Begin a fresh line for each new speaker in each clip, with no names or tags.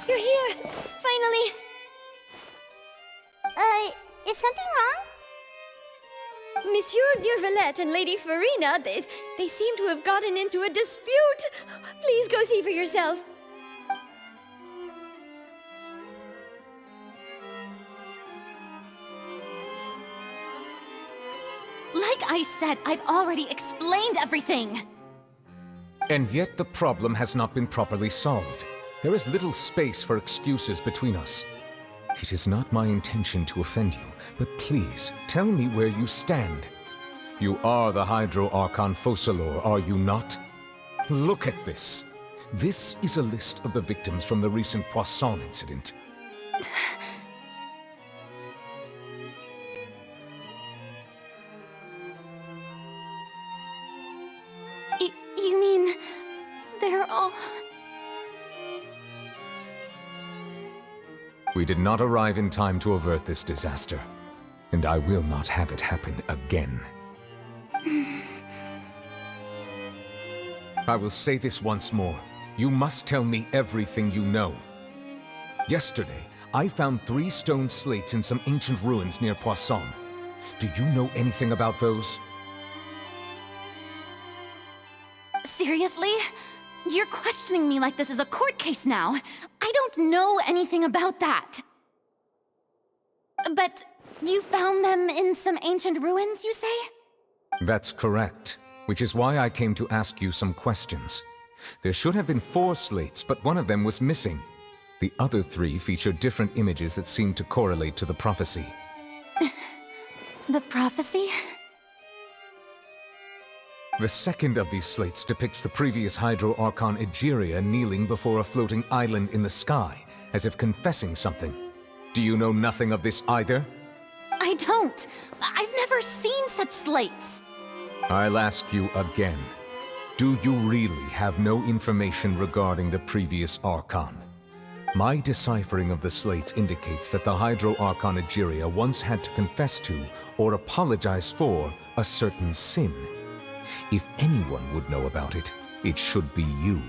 You're here! Finally!
Is something wrong?
Monsieur Durvalette and Lady Farina, they seem to have gotten into a dispute. Please go see for yourself.
Like I said, I've already explained everything.
And yet the problem has not been properly solved. There is little space for excuses between us. It is not my intention to offend you, but please, tell me where you stand. You are the Hydro Archon Focalor, are you not? Look at this. This is a list of the victims from the recent Poisson incident.
You mean... they're all...
We did not arrive in time to avert this disaster, and I will not have it happen again. I will say this once more. You must tell me everything you know. Yesterday, I found 3 stone slates in some ancient ruins near Poisson. Do you know anything about those?
Seriously? You're questioning me like this is a court case now. I don't know anything about that. But you found them in some ancient ruins, you say?
That's correct, which is why I came to ask you some questions. There should have been 4 slates, but one of them was missing. The other 3 featured different images that seemed to correlate to the prophecy.
The prophecy?
The second of these slates depicts the previous Hydro Archon Egeria kneeling before a floating island in the sky, as if confessing something. Do you know nothing of this either?
I don't. I've never seen such slates.
I'll ask you again. Do you really have no information regarding the previous Archon? My deciphering of the slates indicates that the Hydro Archon Egeria once had to confess to, or apologize for, a certain sin. If anyone would know about it, it should be you.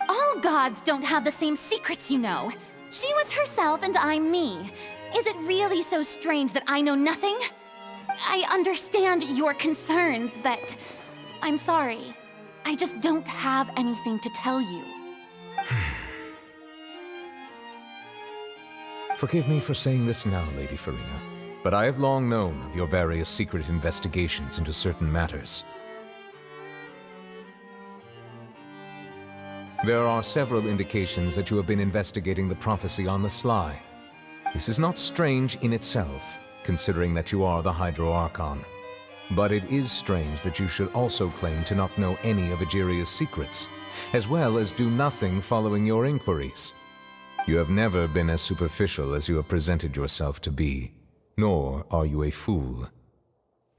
All gods don't have the same secrets, you know. She was herself and I'm me. Is it really so strange that I know nothing? I understand your concerns, but I'm sorry. I just don't have anything to tell you.
Forgive me for saying this now, Lady Farina, but I have long known of your various secret investigations into certain matters. There are several indications that you have been investigating the prophecy on the sly. This is not strange in itself, considering that you are the Hydro Archon. But it is strange that you should also claim to not know any of Egeria's secrets, as well as do nothing following your inquiries. You have never been as superficial as you have presented yourself to be, nor are you a fool.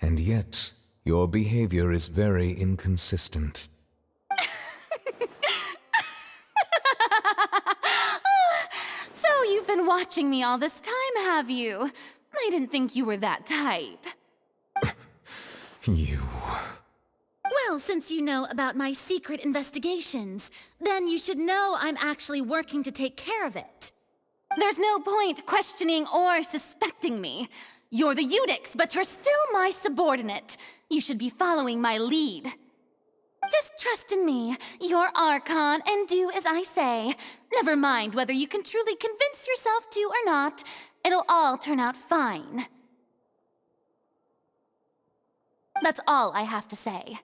And yet, your behavior is very inconsistent.
So you've been watching me all this time, have you? I didn't think you were that type.
You...
Well, since you know about my secret investigations, then you should know I'm actually working to take care of it. There's no point questioning or suspecting me. You're the Eudix, but you're still my subordinate. You should be following my lead. Just trust in me, you're Archon, and do as I say. Never mind whether you can truly convince yourself to or not. It'll all turn out fine. That's all I have to say.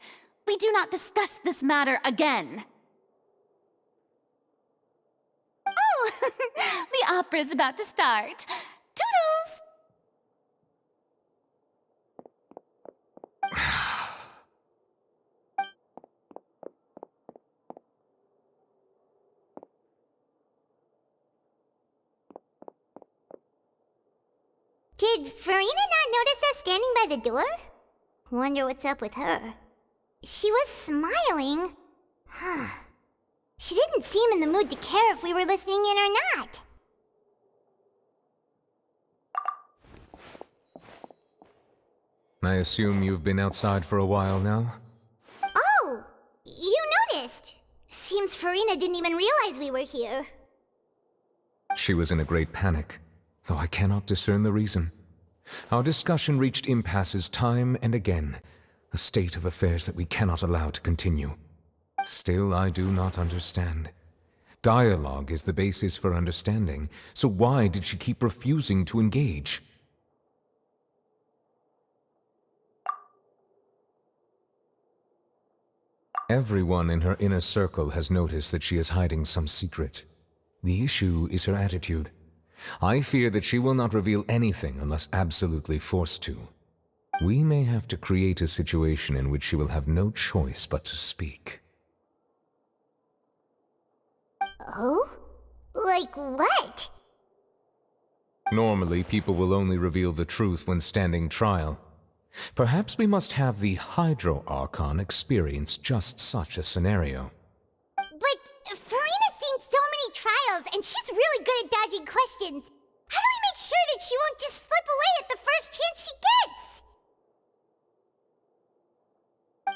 We do not discuss this matter again. Oh, the opera's about to start. Toodles!
Did Farina not notice us standing by the door? Wonder what's up with her. She was smiling. Huh. She didn't seem in the mood to care if we were listening in or not.
I assume you've been outside for a while now?
Oh! You noticed! Seems Farina didn't even realize we were here.
She was in a great panic, though I cannot discern the reason. Our discussion reached impasses time and again, a state of affairs that we cannot allow to continue. Still, I do not understand. Dialogue is the basis for understanding, so why did she keep refusing to engage? Everyone in her inner circle has noticed that she is hiding some secret. The issue is her attitude. I fear that she will not reveal anything unless absolutely forced to. We may have to create a situation in which she will have no choice but to speak.
Oh? Like what?
Normally, people will only reveal the truth when standing trial. Perhaps we must have the Hydro Archon experience just such a scenario.
But Farina's seen so many trials, and she's really good at dodging questions. How do we make sure that she won't just slip away at the first chance she gets?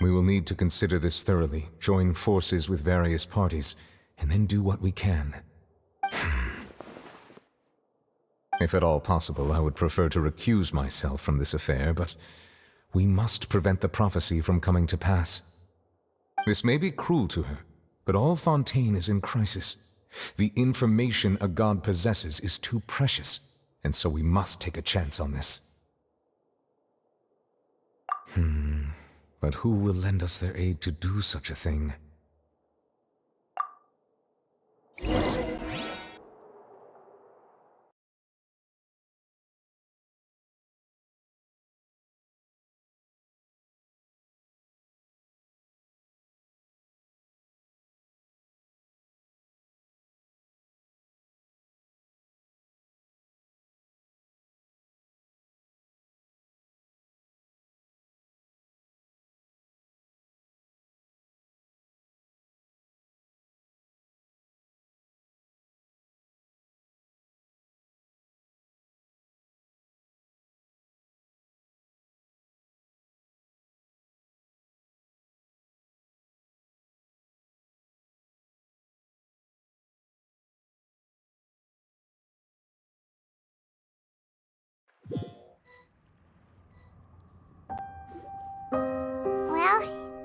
We will need to consider this thoroughly, join forces with various parties, and then do what we can. If at all possible, I would prefer to recuse myself from this affair, but we must prevent the prophecy from coming to pass. This may be cruel to her, but all Fontaine is in crisis. The information a god possesses is too precious, and so we must take a chance on this. But who will lend us their aid to do such a thing?
Well,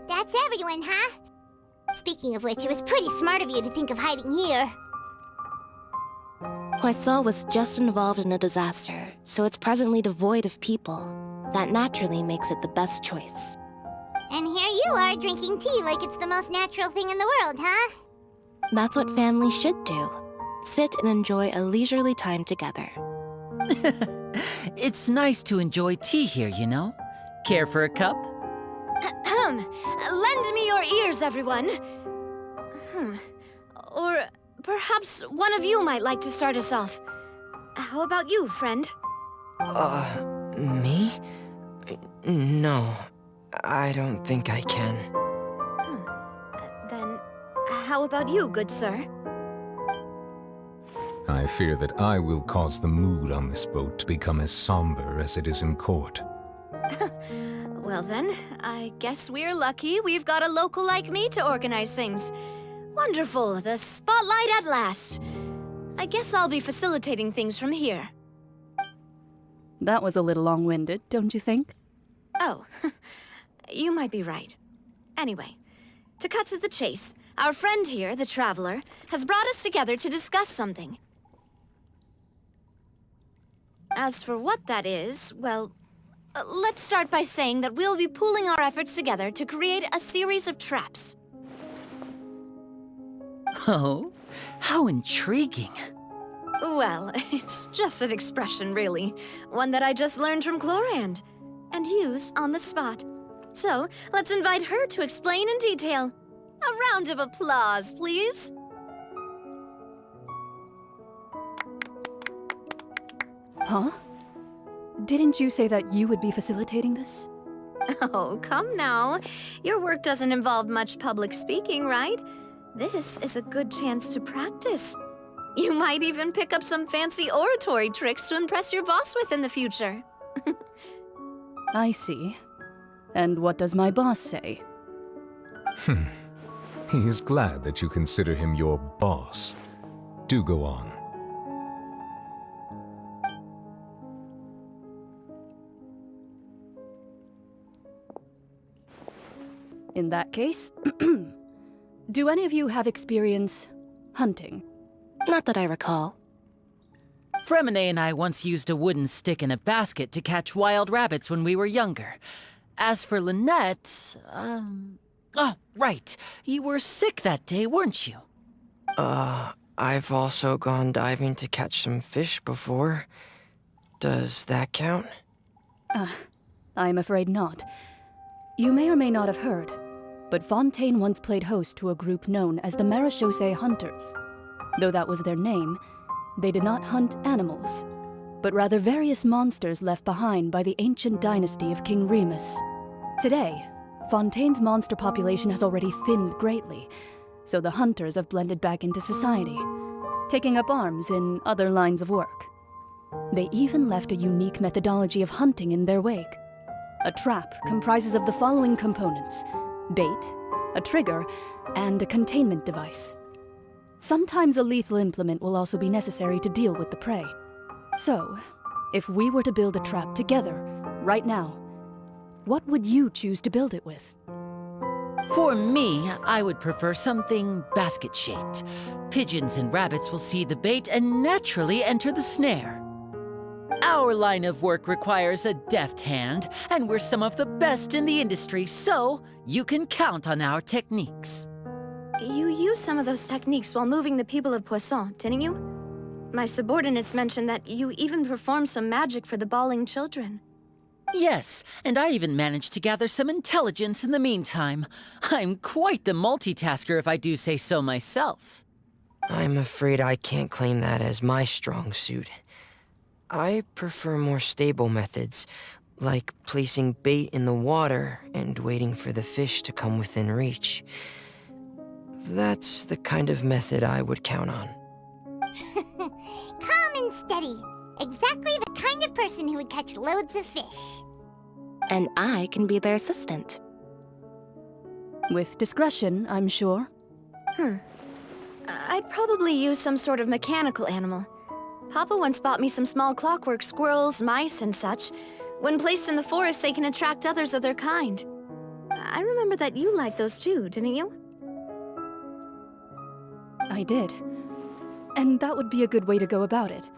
that's everyone, huh? Speaking of which, it was pretty smart of you to think of hiding here.
Poisson was just involved in a disaster, so it's presently devoid of people. That naturally makes it the best choice.
And here you are drinking tea like it's the most natural thing in the world, huh?
That's what families should do. Sit and enjoy a leisurely time together.
It's nice to enjoy tea here, you know? Care for a cup?
Lend me your ears, everyone. Or perhaps one of you might like to start us off. How about you, friend?
Me? No, I don't think I can.
Then, how about you, good sir?
I fear that I will cause the mood on this boat to become as somber as it is in court.
Well then, I guess we're lucky we've got a local like me to organize things. Wonderful, the spotlight at last. I guess I'll be facilitating things from here.
That was a little long-winded, don't you think?
Oh, you might be right. Anyway, to cut to the chase, our friend here, the Traveler, has brought us together to discuss something. As for what that is, well, let's start by saying that we'll be pooling our efforts together to create a series of traps.
Oh, how intriguing.
Well, it's just an expression, really. One that I just learned from Chlorand, and used on the spot. So, let's invite her to explain in detail. A round of applause, please.
Huh? Didn't you say that you would be facilitating this?
Oh, come now. Your work doesn't involve much public speaking, right? This is a good chance to practice. You might even pick up some fancy oratory tricks to impress your boss with in the future.
I see. And what does my boss say?
He is glad that you consider him your boss. Do go on.
In that case, do any of you have experience hunting?
Not that I recall.
Fremine and I once used a wooden stick in a basket to catch wild rabbits when we were younger. As for Lynette, oh, right. You were sick that day, weren't you?
I've also gone diving to catch some fish before. Does that count?
I'm afraid not. You may or may not have heard, but Fontaine once played host to a group known as the Marechaussee Hunters. Though that was their name, they did not hunt animals, but rather various monsters left behind by the ancient dynasty of King Remus. Today, Fontaine's monster population has already thinned greatly, so the hunters have blended back into society, taking up arms in other lines of work. They even left a unique methodology of hunting in their wake. A trap comprises of the following components: bait, a trigger, and a containment device. Sometimes a lethal implement will also be necessary to deal with the prey. So, if we were to build a trap together, right now, what would you choose to build it with?
For me, I would prefer something basket-shaped. Pigeons and rabbits will see the bait and naturally enter the snare. Our line of work requires a deft hand, and we're some of the best in the industry, so you can count on our techniques.
You used some of those techniques while moving the people of Poisson, didn't you? My subordinates mentioned that you even performed some magic for the bawling children.
Yes, and I even managed to gather some intelligence in the meantime. I'm quite the multitasker if I do say so myself.
I'm afraid I can't claim that as my strong suit. I prefer more stable methods, like placing bait in the water and waiting for the fish to come within reach. That's the kind of method I would count on.
Calm and steady. Exactly the kind of person who would catch loads of fish.
And I can be their assistant.
With discretion, I'm sure.
I'd probably use some sort of mechanical animal. Papa once bought me some small clockwork squirrels, mice, and such. When placed in the forest, they can attract others of their kind. I remember that you liked those too, didn't you?
I did. And that would be a good way to go about it.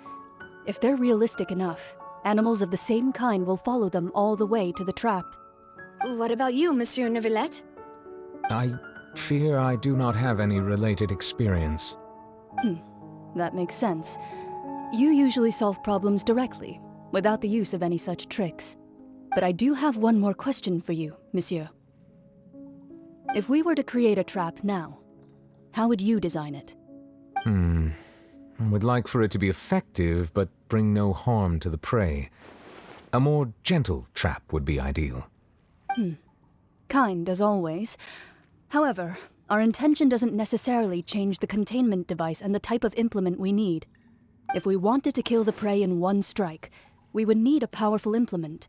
If they're realistic enough, animals of the same kind will follow them all the way to the trap.
What about you, Monsieur Neuvillette?
I fear I do not have any related experience.
That makes sense. You usually solve problems directly, without the use of any such tricks. But I do have one more question for you, monsieur. If we were to create a trap now, how would you design it?
I would like for it to be effective, but bring no harm to the prey. A more gentle trap would be ideal.
Kind, as always. However, our intention doesn't necessarily change the containment device and the type of implement we need. If we wanted to kill the prey in one strike, we would need a powerful implement.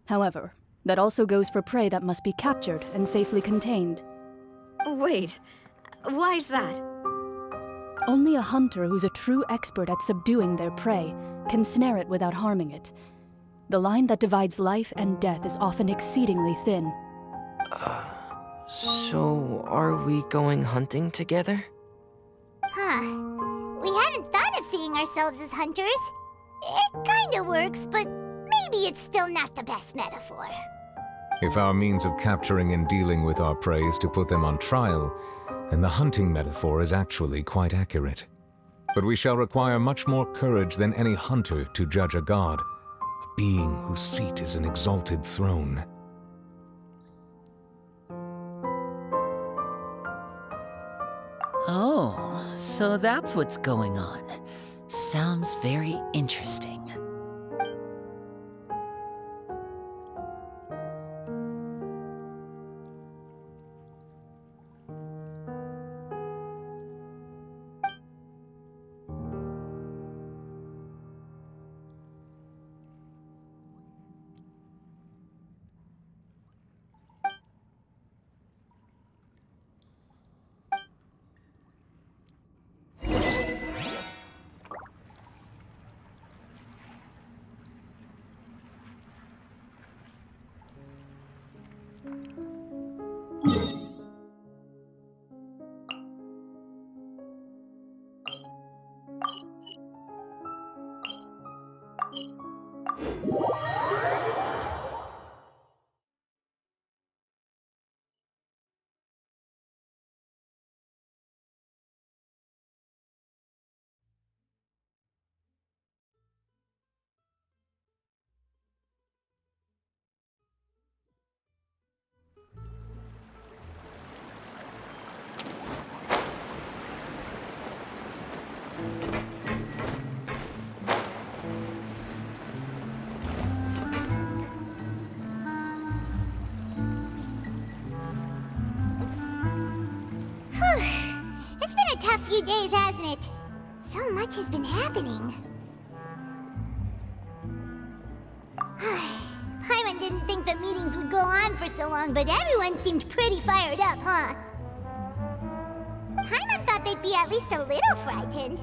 However, that also goes for prey that must be captured and safely contained.
Wait, why's that?
Only a hunter who's a true expert at subduing their prey can snare it without harming it. The line that divides life and death is often exceedingly thin.
So are we going hunting together?
We hadn't thought of seeing ourselves as hunters. It kinda works, but maybe it's still not the best metaphor.
If our means of capturing and dealing with our prey is to put them on trial, then the hunting metaphor is actually quite accurate. But we shall require much more courage than any hunter to judge a god, a being whose seat is an exalted throne.
Oh, so that's what's going on. Sounds very interesting.
It's been a tough few days, hasn't it? So much has been happening. Paimon didn't think the meetings would go on for so long, but everyone seemed pretty fired up, huh? Paimon thought they'd be at least a little frightened.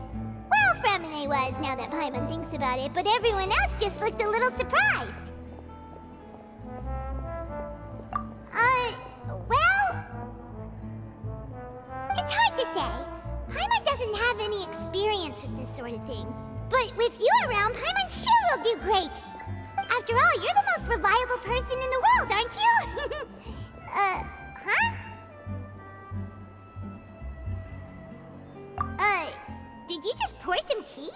Well, Fremine was, now that Paimon thinks about it, but everyone else just looked a little surprised. Well... It's hard to say. Paimon doesn't have any experience with this sort of thing. But with you around, Paimon sure will do great. After all, you're the most reliable person in the world, aren't you? Huh? Did you just pour some tea?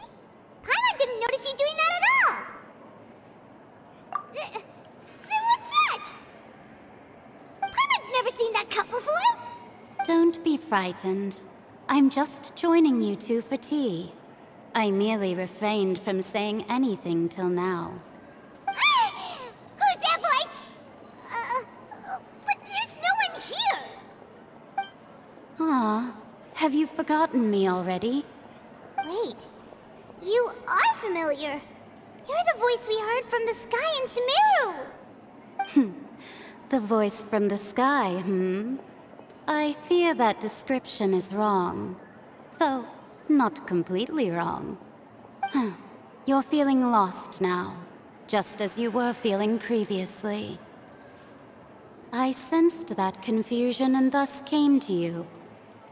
Paimon didn't notice you doing that at all. Then what's that? Paimon's never seen that cup before.
Don't be frightened. I'm just joining you two for tea. I merely refrained from saying anything till now.
Who's that voice? But there's no one here.
Ah, have you forgotten me already?
Wait, you are familiar. You're the voice we heard from the sky in Sumeru.
The voice from the sky, I fear that description is wrong. Though, not completely wrong. You're feeling lost now, just as you were feeling previously. I sensed that confusion and thus came to you.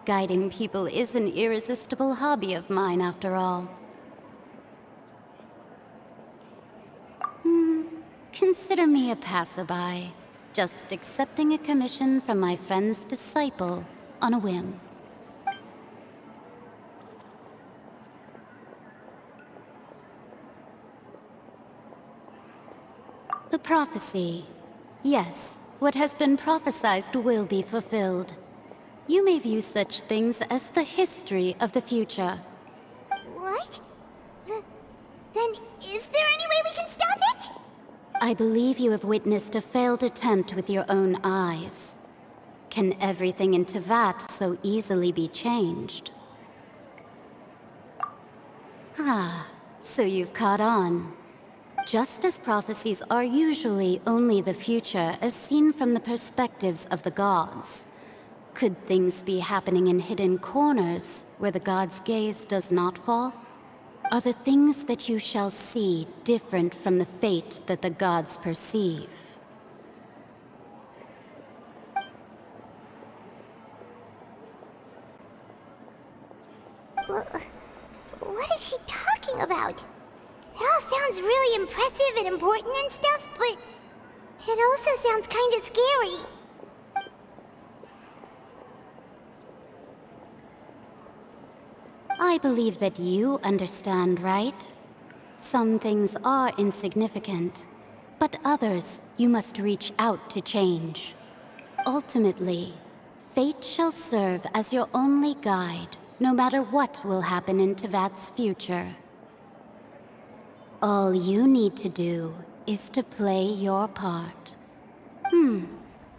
Guiding people is an irresistible hobby of mine, after all. Consider me a passerby, just accepting a commission from my friend's disciple on a whim. The prophecy. Yes, what has been prophesied will be fulfilled. You may view such things as the history of the future.
What? Then is there any way we can stop it?
I believe you have witnessed a failed attempt with your own eyes. Can everything in Teyvat so easily be changed? Ah, so you've caught on. Just as prophecies are usually only the future as seen from the perspectives of the gods, could things be happening in hidden corners where the gods' gaze does not fall? Are the things that you shall see different from the fate that the gods perceive?
What is she talking about? It all sounds really impressive and important and stuff, but it also sounds kind of scary.
I believe that you understand, right? Some things are insignificant, but others you must reach out to change. Ultimately, fate shall serve as your only guide, no matter what will happen in Teyvat's future. All you need to do is to play your part.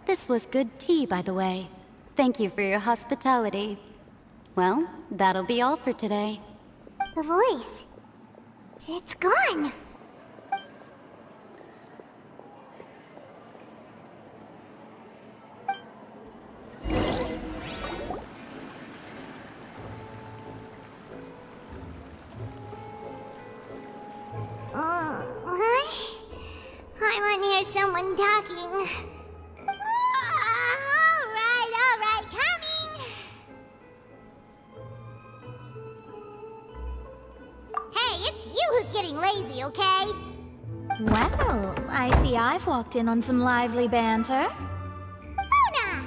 This was good tea, by the way. Thank you for your hospitality. Well, that'll be all for today.
The voice. It's gone. What? I want to hear someone talking. All right, coming. Hey, it's you who's getting lazy, okay?
Well, I see I've walked in on some lively banter.
Mona!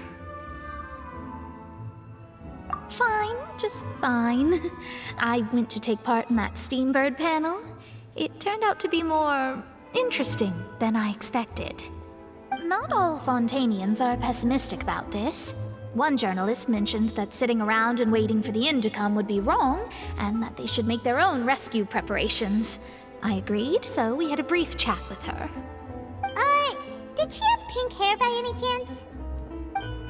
Fine, just fine. I went to take part in that Steambird panel. It turned out to be more interesting than I expected. Not all Fontainians are pessimistic about this. One journalist mentioned that sitting around and waiting for the end to come would be wrong, and that they should make their own rescue preparations. I agreed, so we had a brief chat with her.
Did she have pink hair by any chance?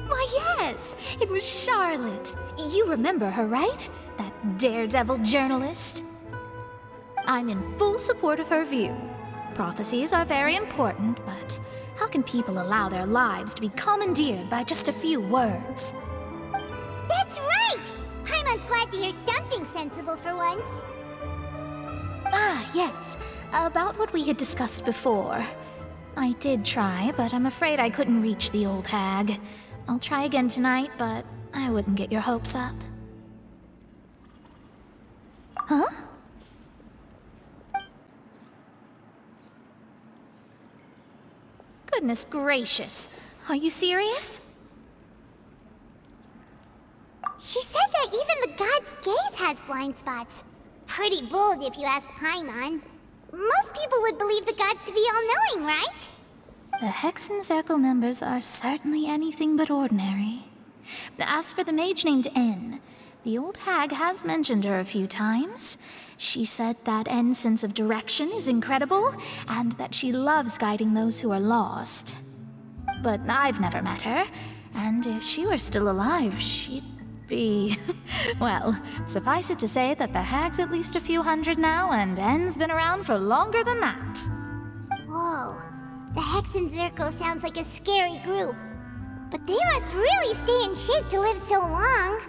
Why, yes, it was Charlotte. You remember her, right? That daredevil journalist. I'm in full support of her view. Prophecies are very important, but how can people allow their lives to be commandeered by just a few words?
That's right! Paimon's glad to hear something sensible for once.
Ah, yes. About what we had discussed before. I did try, but I'm afraid I couldn't reach the old hag. I'll try again tonight, but I wouldn't get your hopes up. Huh? Goodness gracious. Are you serious?
She said that even the god's gaze has blind spots. Pretty bold if you ask Paimon. Most people would believe the gods to be all-knowing, right?
The Hexen Circle members are certainly anything but ordinary. As for the mage named N, the old hag has mentioned her a few times. She said that N's sense of direction is incredible, and that she loves guiding those who are lost. But I've never met her, and if she were still alive, she'd be... well, suffice it to say that the hag's at least a few hundred now, and N's been around for longer than that.
Whoa. The Hexen Circle sounds like a scary group. But they must really stay in shape to live so long.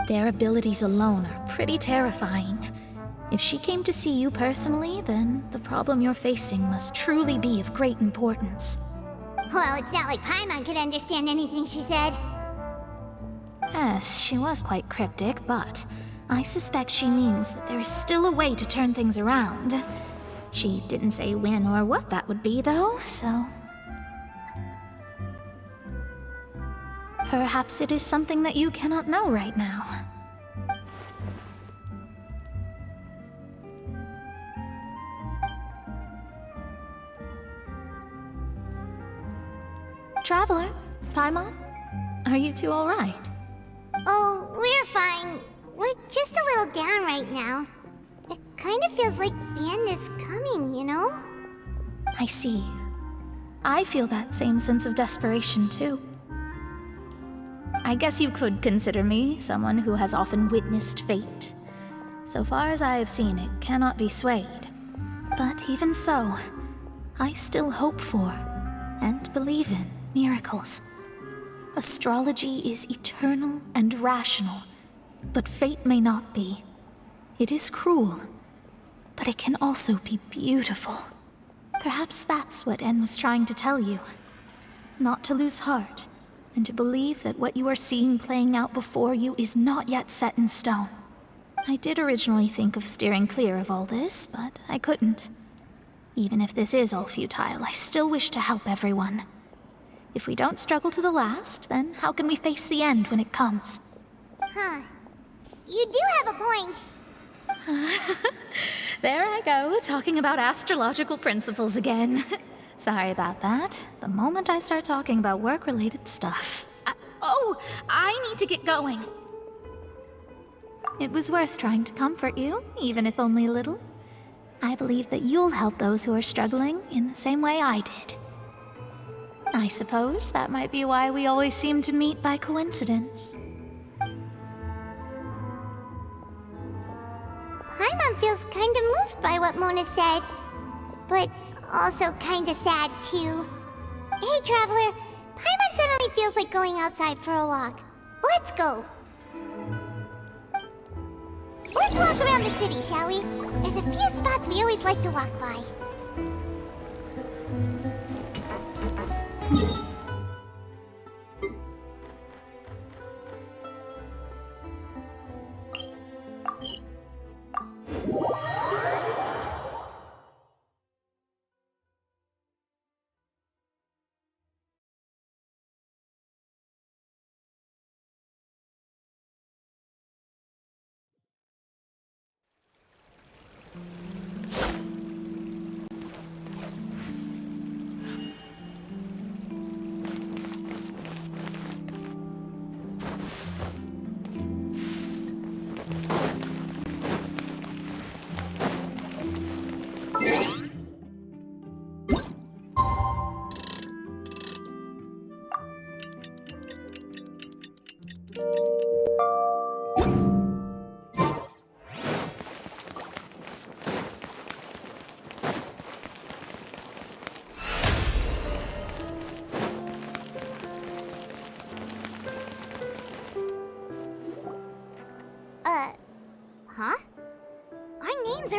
Their abilities alone are pretty terrifying. If she came to see you personally, then the problem you're facing must truly be of great importance.
Well, it's not like Paimon could understand anything she said.
Yes, she was quite cryptic, but I suspect she means that there is still a way to turn things around. She didn't say when or what that would be, though, so... perhaps it is something that you cannot know right now. Traveler, Paimon, are you two all right?
Oh, we're fine. We're just a little down right now. It kind of feels like the end is coming, you know?
I see. I feel that same sense of desperation, too. I guess you could consider me someone who has often witnessed fate. So far as I have seen, it cannot be swayed. But even so, I still hope for, and believe in, miracles. Astrology is eternal and rational, but fate may not be. It is cruel, but it can also be beautiful. Perhaps that's what En was trying to tell you. Not to lose heart, and to believe that what you are seeing playing out before you is not yet set in stone. I did originally think of steering clear of all this, but I couldn't. Even if this is all futile, I still wish to help everyone. If we don't struggle to the last, then how can we face the end when it comes?
Huh. You do have a point.
There I go, talking about astrological principles again. Sorry about that. The moment I start talking about work-related stuff... I need to get going. It was worth trying to comfort you, even if only a little. I believe that you'll help those who are struggling in the same way I did. I suppose that might be why we always seem to meet by coincidence.
Paimon feels kind of moved by what Mona said. But also kind of sad, too. Hey, Traveler. Paimon suddenly feels like going outside for a walk. Let's go. Let's walk around the city, shall we? There's a few spots we always like to walk by.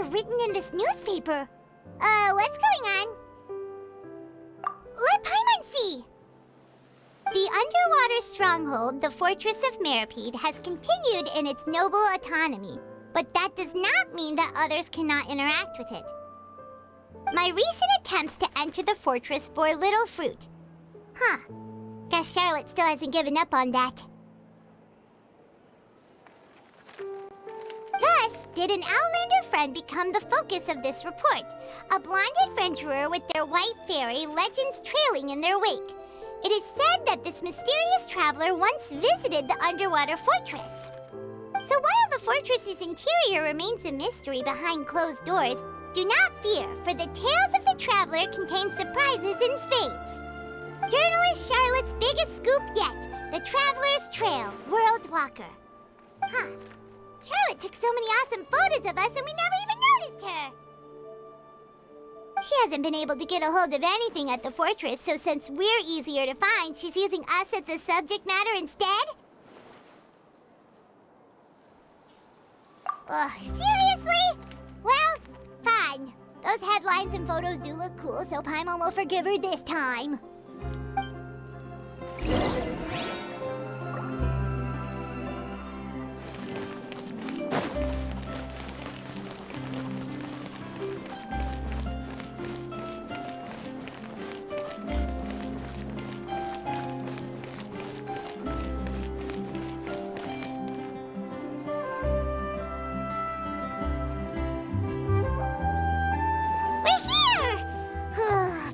written in this newspaper. What's going on? Let Paimon see! The underwater stronghold, the Fortress of Meripede, has continued in its noble autonomy, but that does not mean that others cannot interact with it. My recent attempts to enter the fortress bore little fruit. Huh. Guess Charlotte still hasn't given up on that. Thus, did an Outlander friend become the focus of this report? A blind adventurer with their white fairy, legends trailing in their wake. It is said that this mysterious traveler once visited the underwater fortress. So while the fortress's interior remains a mystery behind closed doors, do not fear, for the tales of the traveler contain surprises in spades. Journalist Charlotte's biggest scoop yet, the Traveler's Trail, World Walker. Huh. Charlotte took so many awesome photos of us and we never even noticed her. She hasn't been able to get a hold of anything at the fortress, so since we're easier to find, she's using us as the subject matter instead? Ugh, seriously? Well, fine. Those headlines and photos do look cool, so Paimon will forgive her this time.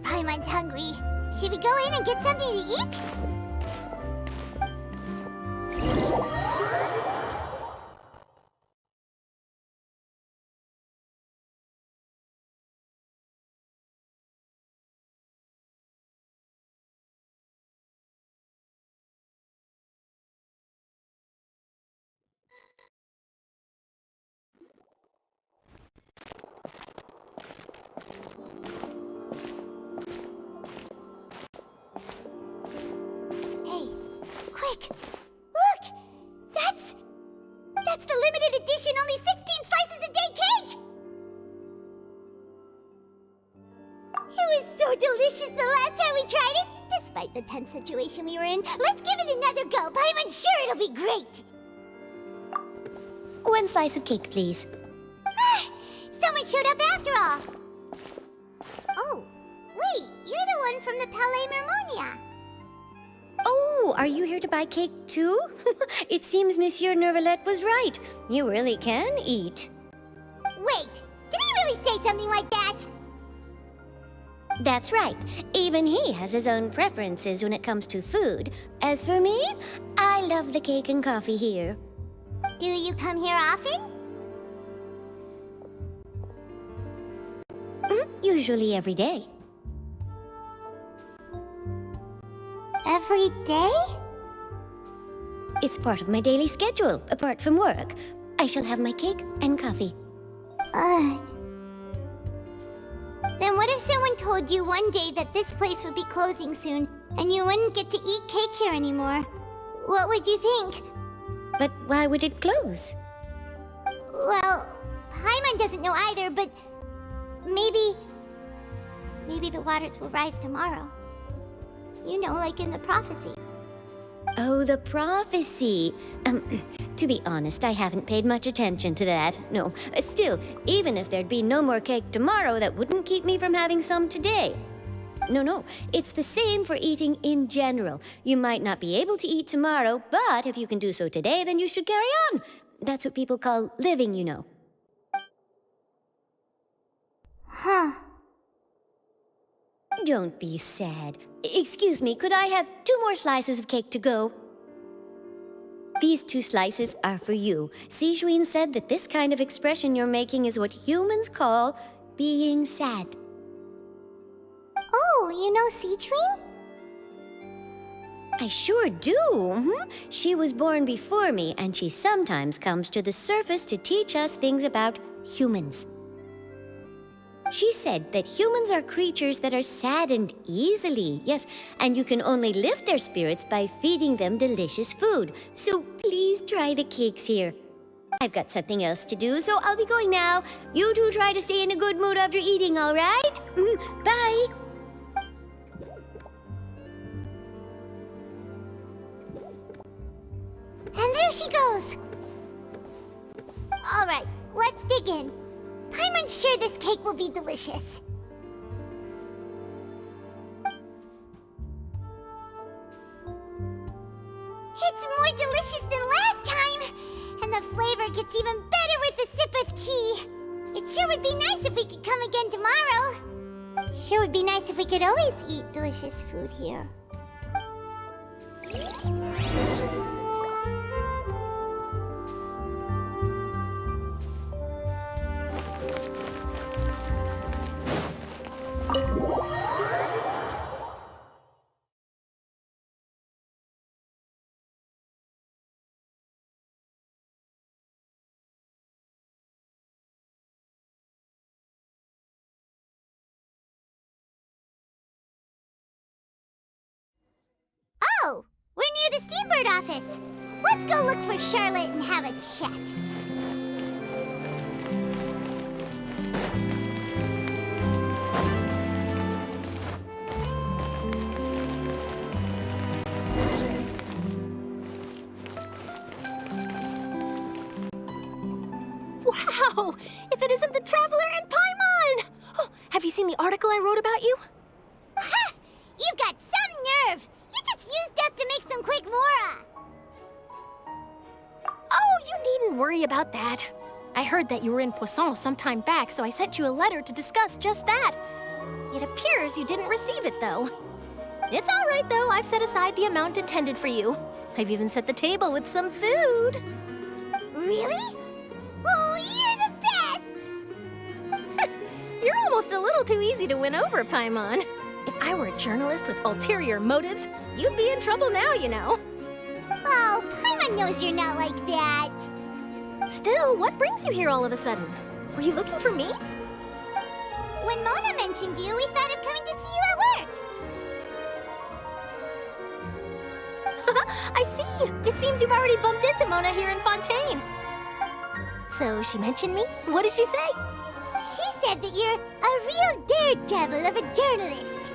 Paimon's hungry. Should we go in and get something to eat? Quick! Look! That's the limited edition, only 16 slices a day cake! It was so delicious the last time we tried it! Despite the tense situation we were in, let's give it another go. Paimon's sure it'll be great!
1 slice of cake, please.
Someone showed up after all! Oh, wait, you're the one from the Palais Mermonia.
Oh, are you here to buy cake too? It seems Monsieur Nervalette was right. You really can eat.
Wait, did he really say something like that?
That's right. Even he has his own preferences when it comes to food. As for me, I love the cake and coffee here.
Do you come here often?
Usually every day.
Every day?
It's part of my daily schedule, apart from work. I shall have my cake and coffee.
Then what if someone told you one day that this place would be closing soon, and you wouldn't get to eat cake here anymore? What would you think?
But why would it close?
Well, Paimon doesn't know either, but maybe the waters will rise tomorrow. You know, like in the prophecy.
Oh, the prophecy. To be honest, I haven't paid much attention to that. No, still, even if there'd be no more cake tomorrow, that wouldn't keep me from having some today. No, it's the same for eating in general. You might not be able to eat tomorrow, but if you can do so today, then you should carry on. That's what people call living, you know.
Huh.
Don't be sad. Excuse me, could I have 2 more slices of cake to go? These 2 slices are for you. Sijuin said that this kind of expression you're making is what humans call being sad.
Oh, you know Sijuin?
I sure do. She was born before me, and she sometimes comes to the surface to teach us things about humans. She said that humans are creatures that are saddened easily, yes, and you can only lift their spirits by feeding them delicious food. So please try the cakes here.
I've got something else to do, so I'll be going now. You two try to stay in a good mood after eating, all right? Bye. And there she goes. All right, let's dig in. I'm sure this cake will be delicious. It's more delicious than last time, and the flavor gets even better with a sip of tea. It sure would be nice if we could come again tomorrow. Sure would be nice if we could always eat delicious food here. Oh, we're near the Seabird office. Let's go look for Charlotte and have a chat.
Wow! If it isn't the Traveler and Paimon! Oh, have you seen the article I wrote about you?
Ha! You've got some nerve! You just used us to make some quick mora!
Oh, you needn't worry about that. I heard that you were in Poisson some time back, so I sent you a letter to discuss just that. It appears you didn't receive it, though. It's all right, though. I've set aside the amount intended for you. I've even set the table with some food.
Really? Oh, you're the best!
You're almost a little too easy to win over, Paimon. If I were a journalist with ulterior motives, you'd be in trouble now, you know.
Oh, Paimon knows you're not like that.
Still, what brings you here all of a sudden? Were you looking for me?
When Mona mentioned you, we thought of coming to see you at work.
I see. It seems you've already bumped into Mona here in Fontaine. So she mentioned me? What did she say?
She said that you're a real daredevil of a journalist.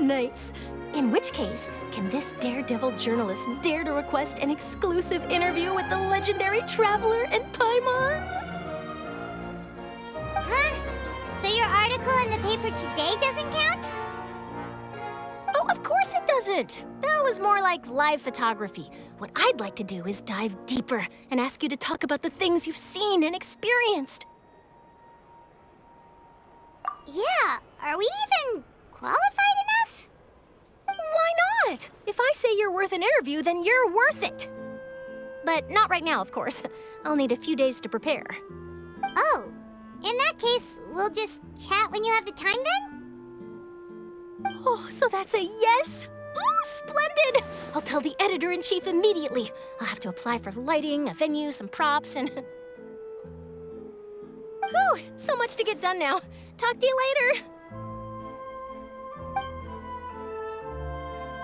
Nice. In which case, can this daredevil journalist dare to request an exclusive interview with the legendary Traveler and Paimon?
Huh? So your article in the paper today doesn't count?
Oh, of course it doesn't. That was more like live photography. What I'd like to do is dive deeper and ask you to talk about the things you've seen and experienced.
Yeah, are we even qualified enough?
Why not? If I say you're worth an interview, then you're worth it. But not right now, of course. I'll need a few days to prepare.
Oh, in that case, we'll just chat when you have the time then?
Oh, so that's a yes? Ooh, splendid! I'll tell the editor-in-chief immediately. I'll have to apply for lighting, a venue, some props, and... Whew, so much to get done now. Talk to you later.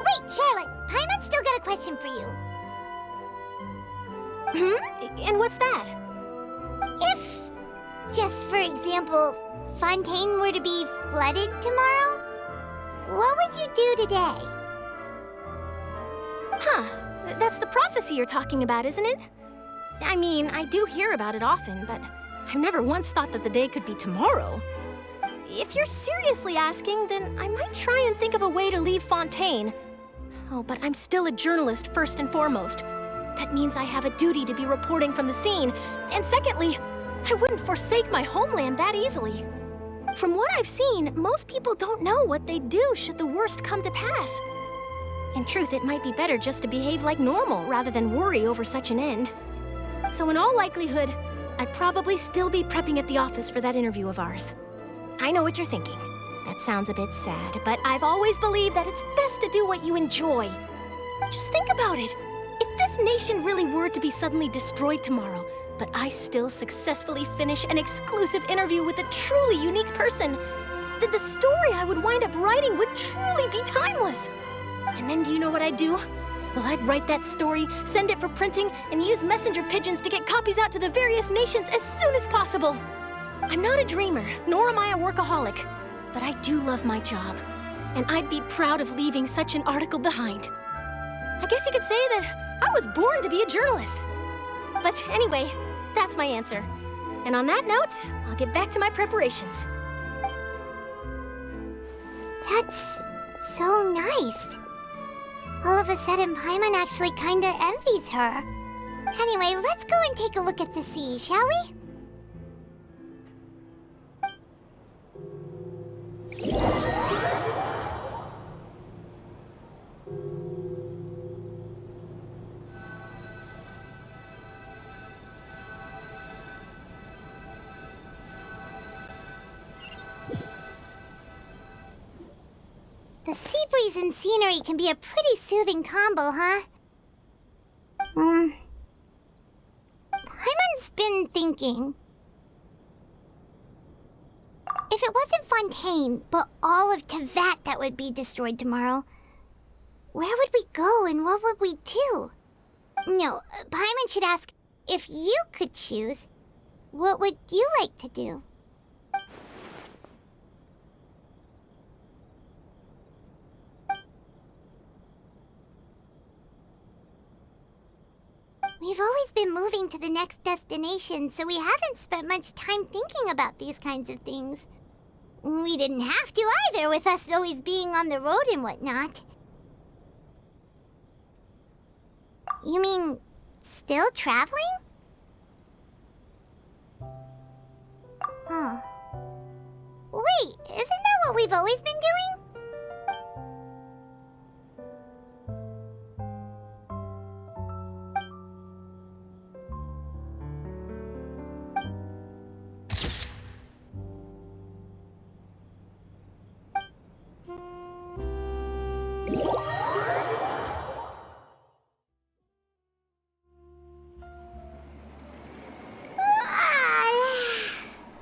Wait, Charlotte, Paimon's still got a question for you.
And what's that?
If, just for example, Fontaine were to be flooded tomorrow, what would you do today?
Huh, that's the prophecy you're talking about, isn't it? I mean, I do hear about it often, but I've never once thought that the day could be tomorrow. If you're seriously asking, then I might try and think of a way to leave Fontaine. Oh, but I'm still a journalist first and foremost. That means I have a duty to be reporting from the scene. And secondly, I wouldn't forsake my homeland that easily. From what I've seen, most people don't know what they'd do should the worst come to pass. In truth, it might be better just to behave like normal rather than worry over such an end. So in all likelihood, I'd probably still be prepping at the office for that interview of ours. I know what you're thinking. That sounds a bit sad, but I've always believed that it's best to do what you enjoy. Just think about it. If this nation really were to be suddenly destroyed tomorrow, but I still successfully finish an exclusive interview with a truly unique person, then the story I would wind up writing would truly be timeless. And then do you know what I'd do?
Well, I'd write that story, send it for printing, and use messenger pigeons to get copies out to the various nations as soon as possible. I'm not a dreamer, nor am I a workaholic, but I do love my job, and I'd be proud of leaving such an article behind. I guess you could say that I was born to be a journalist. But anyway, that's my answer. And on that note, I'll get back to my preparations.
That's so nice. All of a sudden, Paimon actually kinda envies her. Anyway, let's go and take a look at the sea, shall we? The sea breeze and scenery can be a pretty soothing combo, huh? Paimon's been thinking. If it wasn't Fontaine, but all of Tevat that would be destroyed tomorrow, where would we go and what would we do? No, Paimon should ask, if you could choose, what would you like to do? We've always been moving to the next destination, so we haven't spent much time thinking about these kinds of things. We didn't have to either, with us always being on the road and whatnot. You mean, still traveling? Huh. Wait, isn't that what we've always been doing?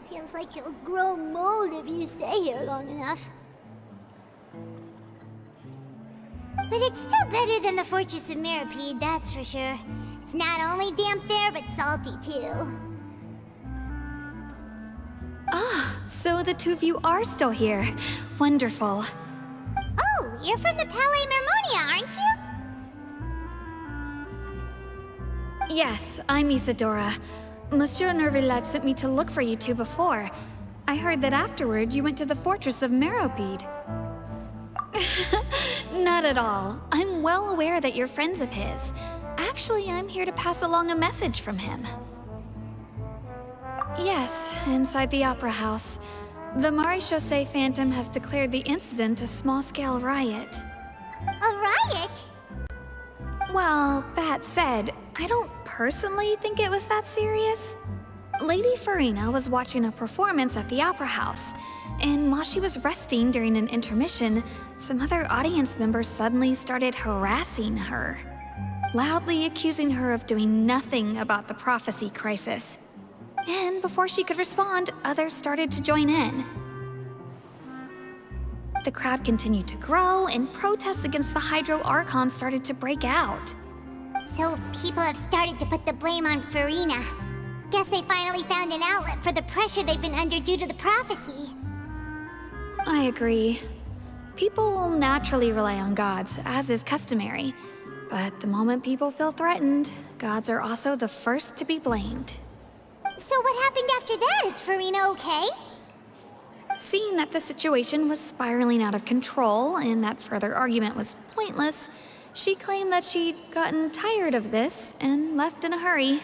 Feels like you'll grow mold if you stay here long enough. But it's still better than the Fortress of Mirapede, that's for sure. It's not only damp there, but salty too.
So the two of you are still here. Wonderful.
Oh, you're from the Palais Mermonia, aren't you?
Yes, I'm Isadora. Monsieur Nervillet sent me to look for you two before. I heard that afterward you went to the Fortress of Meropide. Not at all. I'm well aware that you're friends of his. Actually, I'm here to pass along a message from him. Yes, inside the Opera House. The Maréchaussée Phantom has declared the incident a small-scale riot.
A riot?
Well, that said, I don't personally think it was that serious. Lady Farina was watching a performance at the Opera House, and while she was resting during an intermission, some other audience members suddenly started harassing her, loudly accusing her of doing nothing about the prophecy crisis. And before she could respond, others started to join in. The crowd continued to grow, and protests against the Hydro Archon started to break out.
So people have started to put the blame on Farina. Guess they finally found an outlet for the pressure they've been under due to the prophecy.
I agree. People will naturally rely on gods, as is customary. But the moment people feel threatened, gods are also the first to be blamed.
So what happened after that? Is Farina okay?
Seeing that the situation was spiraling out of control and that further argument was pointless, she claimed that she'd gotten tired of this and left in a hurry.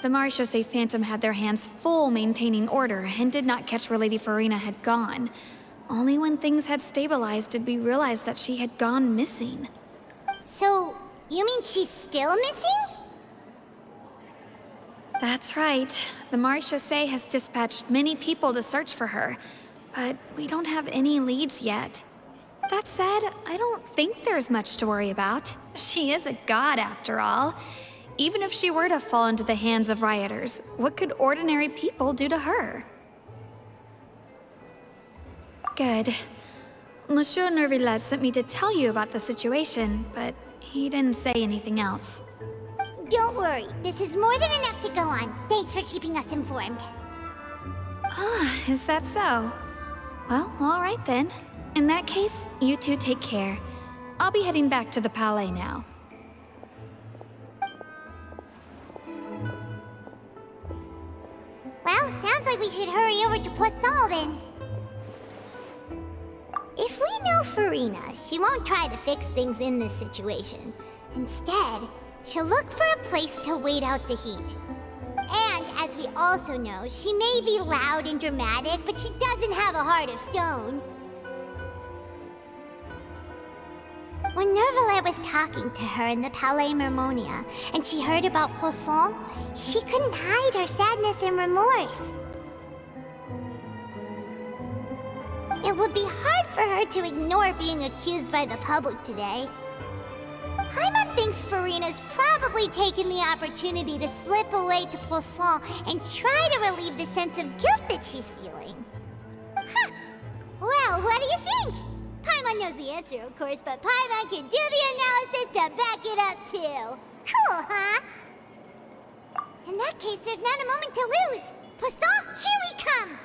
The Maréchaussée Phantom had their hands full maintaining order and did not catch where Lady Farina had gone. Only when things had stabilized did we realize that she had gone missing.
So, you mean she's still missing?
That's right. The Maréchaussée has dispatched many people to search for her, but we don't have any leads yet. That said, I don't think there's much to worry about. She is a god after all. Even if she were to fall into the hands of rioters, what could ordinary people do to her? Good. Monsieur Nervillet sent me to tell you about the situation, but He didn't say anything else.
Don't worry, this is more than enough to go on. Thanks for keeping us informed.
Ah, is that so? Well, alright then. In that case, you two take care. I'll be heading back to the Palais now.
Well, sounds like we should hurry over to Poisson then. If we know Farina, she won't try to fix things in this situation. Instead, she'll look for a place to wait out the heat. And as we also know, she may be loud and dramatic, but she doesn't have a heart of stone. When Nervalet was talking to her in the Palais Mermonia, and she heard about Poisson, she couldn't hide her sadness and remorse. It would be hard for her to ignore being accused by the public today. Paimon thinks Farina's probably taken the opportunity to slip away to Poisson and try to relieve the sense of guilt that she's feeling. Huh! Well, what do you think? Paimon knows the answer, of course, but Paimon can do the analysis to back it up, too. Cool, huh? In that case, there's not a moment to lose. Poisson, here we come!